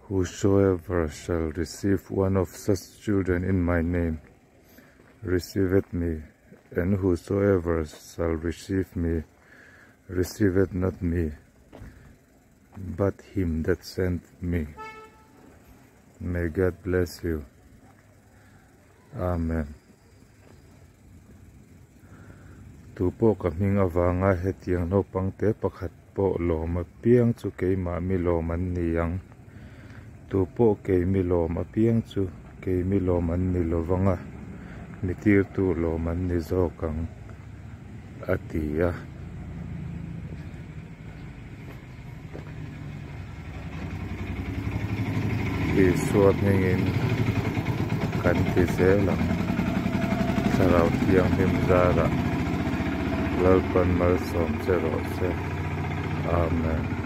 Whosoever shall receive one of such children in my name, receiveth me, and whosoever shall receive me, receiveth not me, but him that sent me. May God bless you. Amen. Tu po kaming avanga hetiang no pangte pakhat po lo mapiang chu ke ma mi lo man niyang. Tu po ke mi lo mapiang chu ke mi lo man ni lo wanga. Mitir tu lo man ni zo kang atia. Isuat ngin kan tiselang sarau tiang himzara lalpan malsom cerose. Amen.